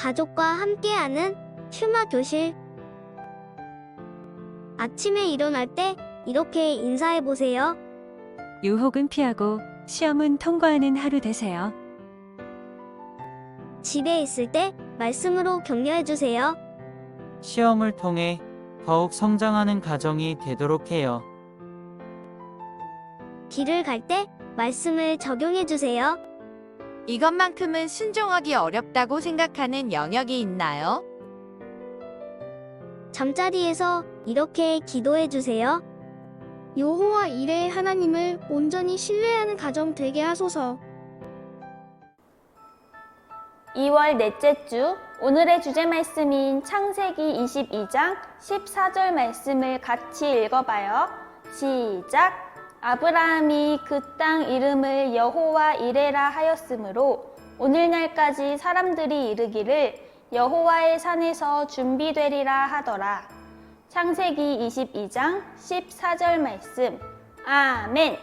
가족과 함께하는 슈마 교실. 아침에 일어날 때 이렇게 인사해 보세요. 유혹은 피하고 시험은 통과하는 하루 되세요. 집에 있을 때 말씀으로 격려해 주세요. 시험을 통해 더욱 성장하는 가정이 되도록 해요. 길을 갈 때 말씀을 적용해 주세요. 이것만큼은 순종하기 어렵다고 생각하는 영역이 있나요? 잠자리에서 이렇게 기도해 주세요. 여호와 이레 하나님을 온전히 신뢰하는 가정 되게 하소서. 2월 넷째 주 오늘의 주제 말씀인 창세기 22장 14절 말씀을 같이 읽어봐요. 시작! 아브라함이 그 땅 이름을 여호와 이레라 하였으므로 오늘날까지 사람들이 이르기를 여호와의 산에서 준비되리라 하더라. 창세기 22장 14절 말씀. 아멘.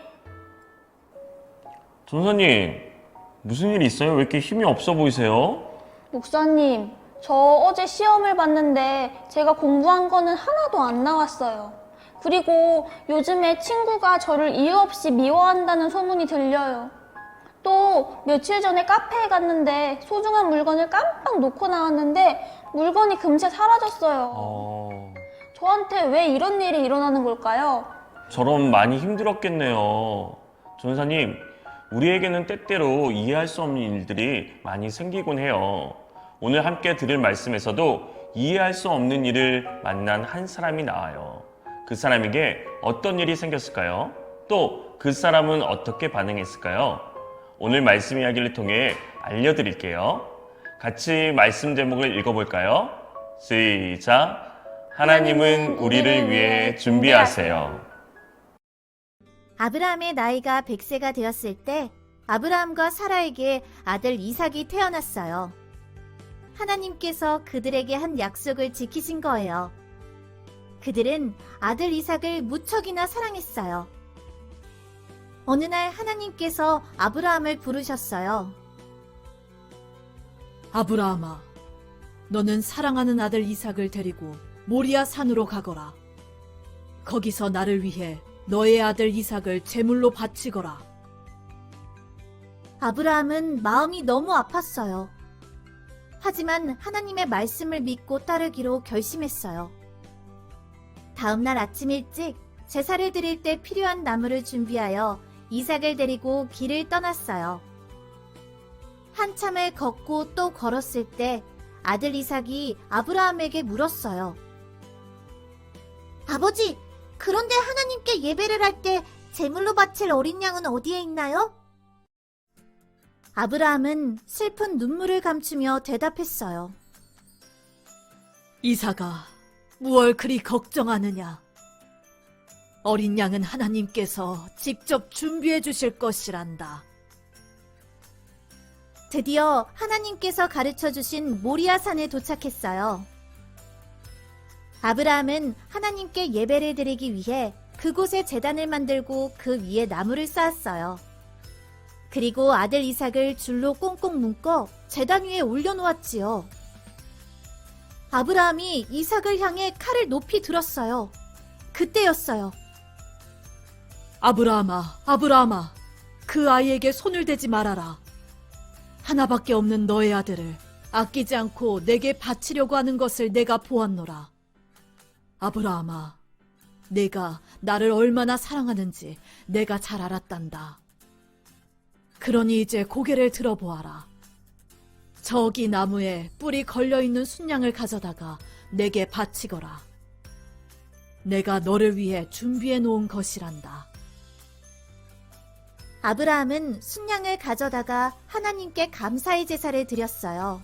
전사님, 무슨 일 있어요? 왜 이렇게 힘이 없어 보이세요? 목사님, 저 어제 시험을 봤는데 제가 공부한 거는 하나도 안 나왔어요. 그리고 요즘에 친구가 저를 이유 없이 미워한다는 소문이 들려요. 또 며칠 전에 카페에 갔는데 소중한 물건을 깜빡 놓고 나왔는데 물건이 금세 사라졌어요. 저한테 왜 이런 일이 일어나는 걸까요? 저럼 많이 힘들었겠네요. 전사님, 우리에게는 때때로 이해할 수 없는 일들이 많이 생기곤 해요. 오늘 함께 들을 말씀에서도 이해할 수 없는 일을 만난 한 사람이 나와요. 그 사람에게 어떤 일이 생겼을까요? 또 그 사람은 어떻게 반응했을까요? 오늘 말씀 이야기를 통해 알려드릴게요. 같이 말씀 제목을 읽어볼까요? 시작! 하나님은 우리를 위해 준비하세요. 아브라함의 나이가 100세가 되었을 때 아브라함과 사라에게 아들 이삭이 태어났어요. 하나님께서 그들에게 한 약속을 지키신 거예요. 그들은 아들 이삭을 무척이나 사랑했어요. 어느 날 하나님께서 아브라함을 부르셨어요. 아브라함아, 너는 사랑하는 아들 이삭을 데리고 모리아 산으로 가거라. 거기서 나를 위해 너의 아들 이삭을 제물로 바치거라. 아브라함은 마음이 너무 아팠어요. 하지만 하나님의 말씀을 믿고 따르기로 결심했어요. 다음 날 아침 일찍 제사를 드릴 때 필요한 나무를 준비하여 이삭을 데리고 길을 떠났어요. 한참을 걷고 또 걸었을 때 아들 이삭이 아브라함에게 물었어요. 아버지, 그런데 하나님께 예배를 할 때 제물로 바칠 어린 양은 어디에 있나요? 아브라함은 슬픈 눈물을 감추며 대답했어요. 이삭아, 무얼 그리 걱정하느냐? 어린 양은 하나님께서 직접 준비해 주실 것이란다. 드디어 하나님께서 가르쳐 주신 모리아 산에 도착했어요. 아브라함은 하나님께 예배를 드리기 위해 그곳에 제단을 만들고 그 위에 나무를 쌓았어요. 그리고 아들 이삭을 줄로 꽁꽁 묶어 제단 위에 올려놓았지요. 아브라함이 이삭을 향해 칼을 높이 들었어요. 그때였어요. 아브라함아, 아브라함아, 그 아이에게 손을 대지 말아라. 하나밖에 없는 너의 아들을 아끼지 않고 내게 바치려고 하는 것을 내가 보았노라. 아브라함아, 내가 나를 얼마나 사랑하는지 내가 잘 알았단다. 그러니 이제 고개를 들어보아라. 저기 나무에 뿔이 걸려있는 순양을 가져다가 내게 바치거라. 내가 너를 위해 준비해 놓은 것이란다. 아브라함은 순양을 가져다가 하나님께 감사의 제사를 드렸어요.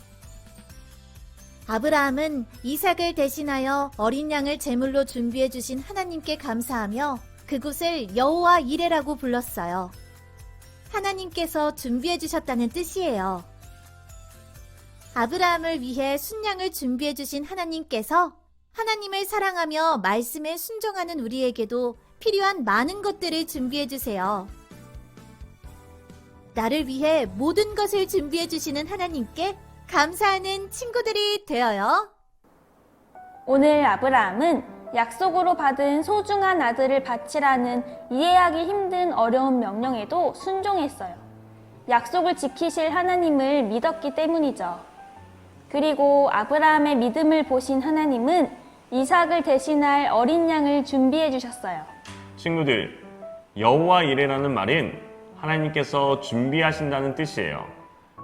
아브라함은 이삭을 대신하여 어린 양을 제물로 준비해 주신 하나님께 감사하며 그곳을 여호와 이레라고 불렀어요. 하나님께서 준비해 주셨다는 뜻이에요. 아브라함을 위해 순양을 준비해 주신 하나님께서 하나님을 사랑하며 말씀에 순종하는 우리에게도 필요한 많은 것들을 준비해 주세요. 나를 위해 모든 것을 준비해 주시는 하나님께 감사하는 친구들이 되어요. 오늘 아브라함은 약속으로 받은 소중한 아들을 바치라는 이해하기 힘든 어려운 명령에도 순종했어요. 약속을 지키실 하나님을 믿었기 때문이죠. 그리고 아브라함의 믿음을 보신 하나님은 이삭을 대신할 어린 양을 준비해 주셨어요. 친구들, 여호와 이레라는 말은 하나님께서 준비하신다는 뜻이에요.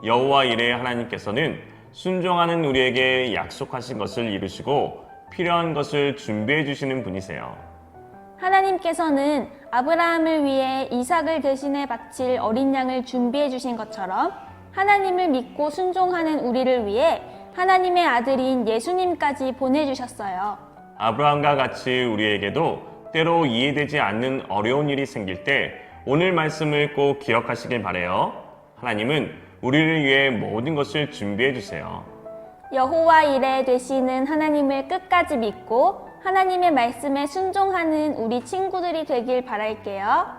여호와 이레 하나님께서는 순종하는 우리에게 약속하신 것을 이루시고 필요한 것을 준비해 주시는 분이세요. 하나님께서는 아브라함을 위해 이삭을 대신해 바칠 어린 양을 준비해 주신 것처럼 하나님을 믿고 순종하는 우리를 위해 하나님의 아들인 예수님까지 보내주셨어요. 아브라함과 같이 우리에게도 때로 이해되지 않는 어려운 일이 생길 때 오늘 말씀을 꼭 기억하시길 바래요. 하나님은 우리를 위해 모든 것을 준비해 주세요. 여호와 이레 되시는 하나님을 끝까지 믿고 하나님의 말씀에 순종하는 우리 친구들이 되길 바랄게요.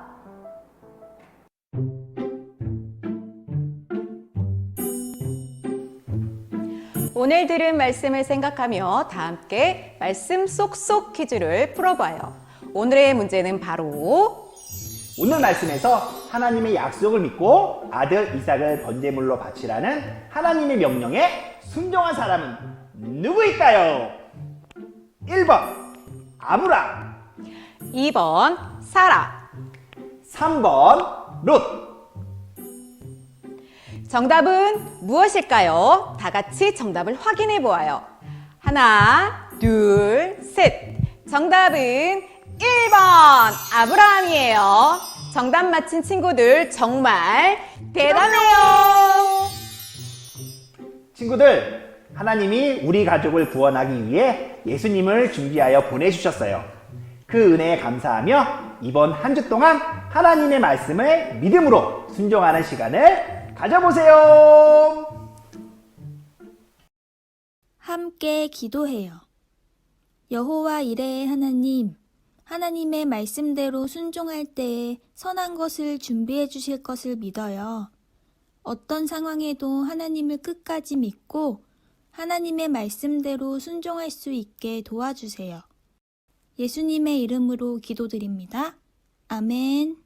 오늘 들은 말씀을 생각하며 다 함께 말씀 쏙쏙 퀴즈를 풀어봐요. 오늘의 문제는 바로 오늘 말씀에서 하나님의 약속을 믿고 아들 이삭을 번제물로 바치라는 하나님의 명령에 순종한 사람은 누구일까요? 1번 아브라함, 2번 사라. 3번 롯. 정답은 무엇일까요? 다 같이 정답을 확인해 보아요. 하나, 둘, 셋. 정답은 1번 아브라함이에요. 정답 맞힌 친구들 정말 대단해요. 친구들, 하나님이 우리 가족을 구원하기 위해 예수님을 준비하여 보내주셨어요. 그 은혜에 감사하며 이번 한 주 동안 하나님의 말씀을 믿음으로 순종하는 시간을 가져보세요. 함께 기도해요. 여호와 이레의 하나님, 하나님의 말씀대로 순종할 때에 선한 것을 준비해 주실 것을 믿어요. 어떤 상황에도 하나님을 끝까지 믿고 하나님의 말씀대로 순종할 수 있게 도와주세요. 예수님의 이름으로 기도드립니다. 아멘.